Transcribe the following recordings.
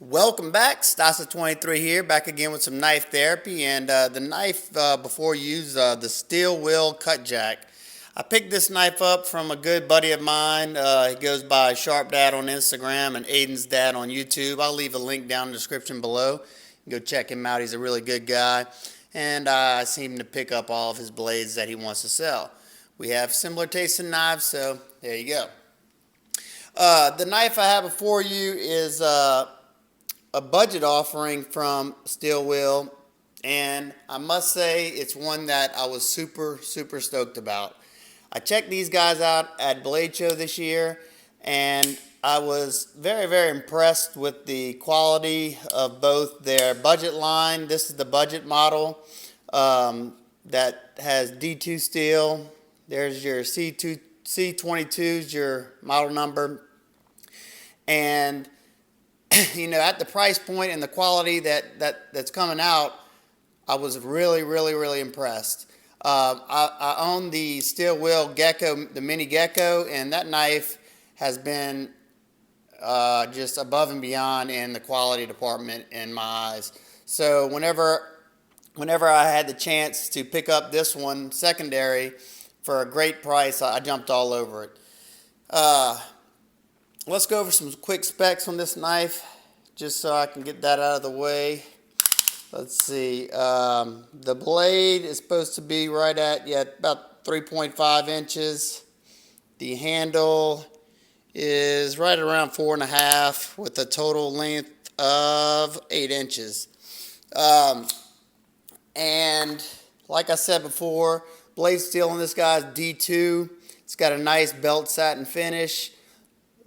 Welcome back, Stasa23 here, back again with some knife therapy, and the knife before you use the steel Will CutJack. I picked this knife up from a good buddy of mine. He goes by Sharp Dad on Instagram and Aiden's Dad on YouTube. I'll leave a link down in the description below. You can go check him out. He's a really good guy, and I seem to pick up all of his blades that he wants to sell. We have similar tastes in knives, so there you go. The knife I have before you is a budget offering from Steel Will, and I must say it's one that I was super stoked about. I checked these guys out at Blade Show this year, and I was very impressed with the quality of both their budget line. This is the budget model that has D2 steel. There's your C22's your model number, and at the price point and the quality that's coming out, I was really impressed. I own the Steel Will Gecko, the Mini Gecko, and that knife has been just above and beyond in the quality department in my eyes. So whenever I had the chance to pick up this one secondary for a great price, I jumped all over it. Let's go over some quick specs on this knife, just so I can get that out of the way. Let's see. The blade is supposed to be right at about 3.5 inches. The handle is right around 4.5 with a total length of 8 inches. And like I said before, blade steel on this guy's D2. It's got a nice belt satin finish.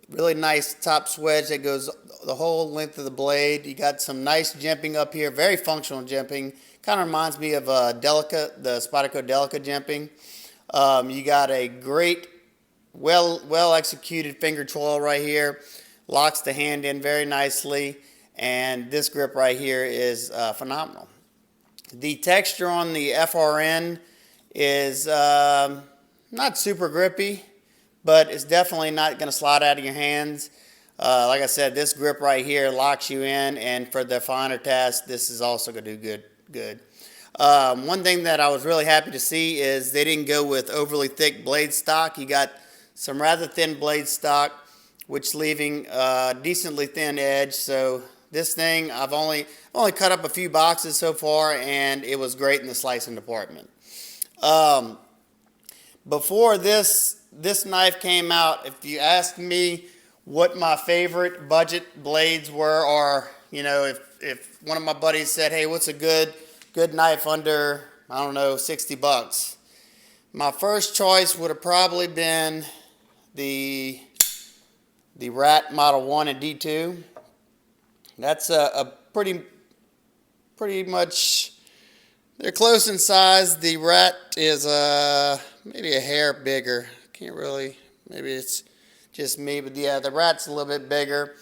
Really nice top swedge that goes the whole length of the blade. You got some nice jimping up here, very functional jimping. Kind of reminds me of Delica, the Spyderco Delica jimping. You got a great, well executed finger twirl right here. Locks the hand in very nicely, and this grip right here is phenomenal. The texture on the FRN is not super grippy, but it's definitely not going to slide out of your hands. Like I said, this grip right here locks you in, and for the finer tasks, this is also going to do good. One thing that I was really happy to see is they didn't go with overly thick blade stock. You got some rather thin blade stock, which leaving a decently thin edge. So this thing, I've only cut up a few boxes so far, and it was great in the slicing department. Before this knife came out, if you asked me what my favorite budget blades were, or if one of my buddies said, hey, what's a good knife under, I don't know, 60 bucks, my first choice would have probably been the Rat Model 1 and D2. That's a pretty much, they're close in size. The Rat is maybe a hair bigger. Can't really, maybe it's just me, but yeah, the Rat's a little bit bigger.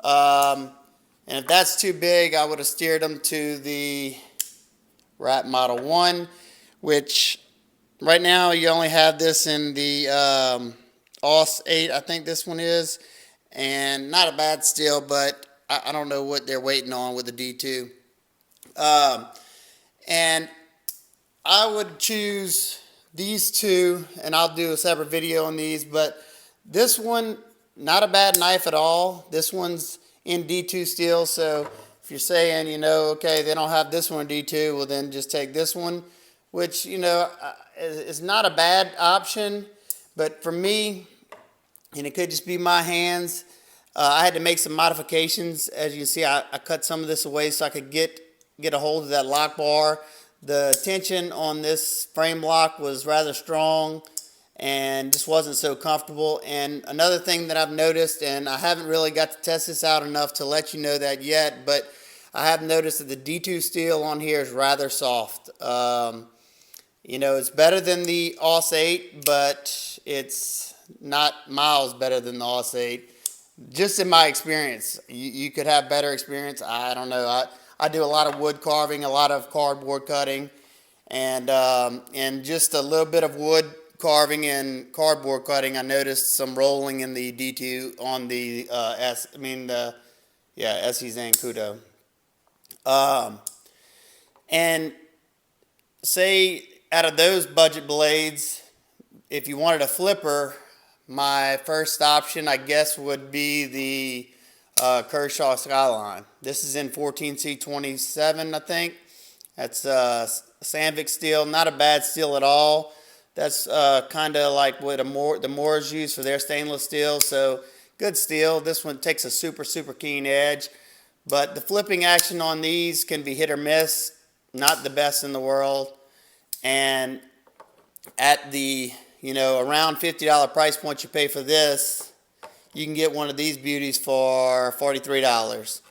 And if that's too big, I would have steered them to the Rat Model 1, which right now you only have this in the AUS 8, I think this one is, and not a bad steel, but I don't know what they're waiting on with the D2. And I would choose these two, and I'll do a separate video on these, but this one, not a bad knife at all. This one's in D2 steel, so if you're saying, okay, they don't have this one in D2, well then just take this one, which, is not a bad option, but for me, and it could just be my hands, I had to make some modifications. As you can see, I cut some of this away so I could get a hold of that lock bar. The tension on this frame lock was rather strong and just wasn't so comfortable. And another thing that I've noticed, and I haven't really got to test this out enough to let you know that yet, but I have noticed that the D2 steel on here is rather soft. It's better than the AUS 8, but it's not miles better than the AUS 8. Just in my experience, you could have better experience. I don't know. I do a lot of wood carving, a lot of cardboard cutting, and just a little bit of wood carving and cardboard cutting. I noticed some rolling in the D2 on the Yeah, SE Zancudo. Um, and say out of those budget blades, if you wanted a flipper, my first option, I guess, would be the Kershaw Skyline. This is in 14C27, I think. That's Sandvik steel, not a bad steel at all. That's kind of like what the Moors use for their stainless steel. So good steel. This one takes a super keen edge. But the flipping action on these can be hit or miss. Not the best in the world. And at the, around $50 price point you pay for this, you can get one of these beauties for $43.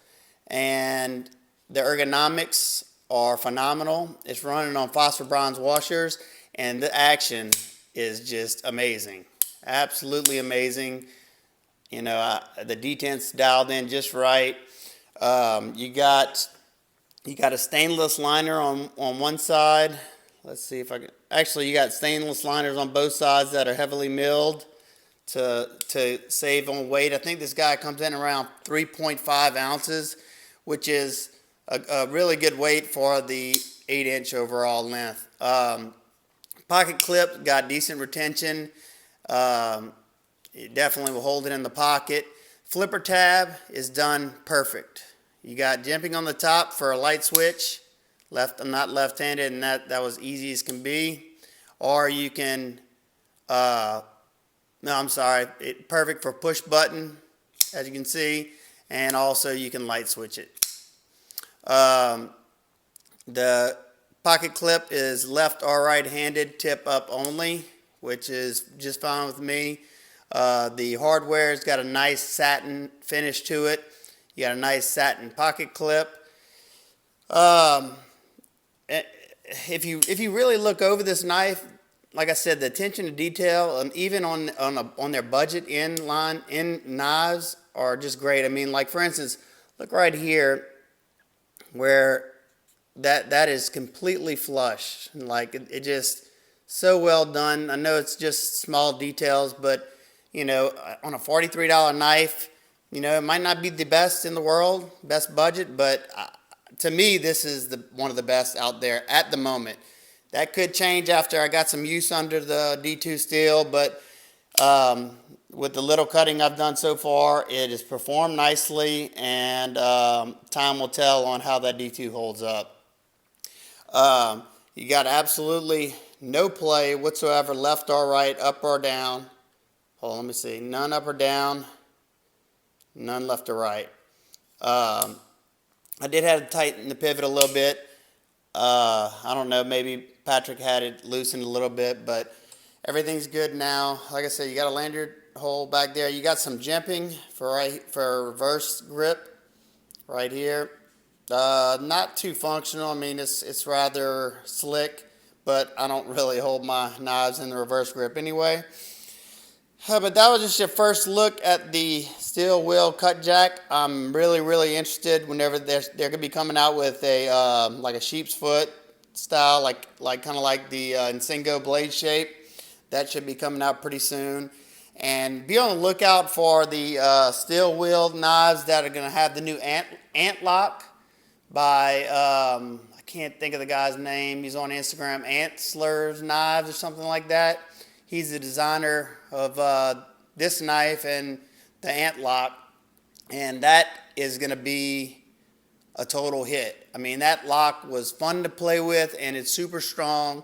And the ergonomics are phenomenal. It's running on phosphor bronze washers, and the action is just amazing. Absolutely amazing. The detent's dialed in just right. You got a stainless liner on one side. Let's see if I can. Actually, you got stainless liners on both sides that are heavily milled to save on weight. I think this guy comes in around 3.5 ounces, which is a really good weight for the 8-inch overall length. Pocket clip got decent retention. It definitely will hold it in the pocket. Flipper tab is done perfect. You got jimping on the top for a light switch. I'm not left-handed, and that was easy as can be. Or you can, perfect for push button, as you can see, and also you can light switch it. The pocket clip is left or right-handed, tip up only, which is just fine with me. The hardware's got a nice satin finish to it. You got a nice satin pocket clip. If you really look over this knife, like I said, the attention to detail, and even on their budget in knives are just great. I mean, like for instance, look right here, where that is completely flush. Like it just so well done. I know it's just small details, but on a $43 knife, it might not be the best in the world, best budget, but to me, this is one of the best out there at the moment. That could change after I got some use under the D2 steel, but with the little cutting I've done so far, it has performed nicely, and time will tell on how that D2 holds up. You got absolutely no play whatsoever, left or right, up or down. Hold on, let me see. None up or down, none left or right. I did have to tighten the pivot a little bit. I don't know, maybe Patrick had it loosened a little bit, but everything's good now. Like I said, you got a lanyard hole back there. You got some jimping for reverse grip right here. Not too functional. I mean, it's rather slick, but I don't really hold my knives in the reverse grip anyway. But that was just your first look at the steel Will CutJack. I'm really interested whenever they're going to be coming out with a like a sheep's foot style, like kind of like the Nsingo blade shape. That should be coming out pretty soon. And be on the lookout for the steel wheel knives that are going to have the new ant lock by I can't think of the guy's name. He's on Instagram, Antlers Knives or something like that. He's the designer of this knife and the ant lock, and that is going to be a total hit. I mean, that lock was fun to play with, and it's super strong.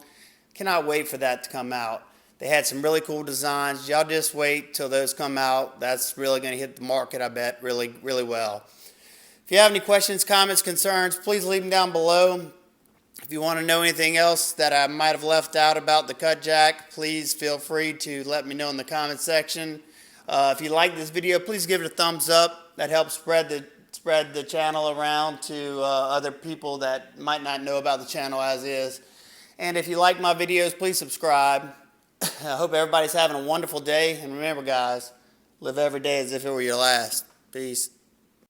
Cannot wait for that to come out. They had some really cool designs. Y'all just wait till those come out. That's really going to hit the market, I bet, really well. If you have any questions, comments, concerns, please leave them down below. If you want to know anything else that I might have left out about the CutJack, please feel free to let me know in the comment section. If you like this video, please give it a thumbs up. That helps spread the channel around to other people that might not know about the channel as is. And if you like my videos, please subscribe. I hope everybody's having a wonderful day. And remember, guys, live every day as if it were your last. Peace.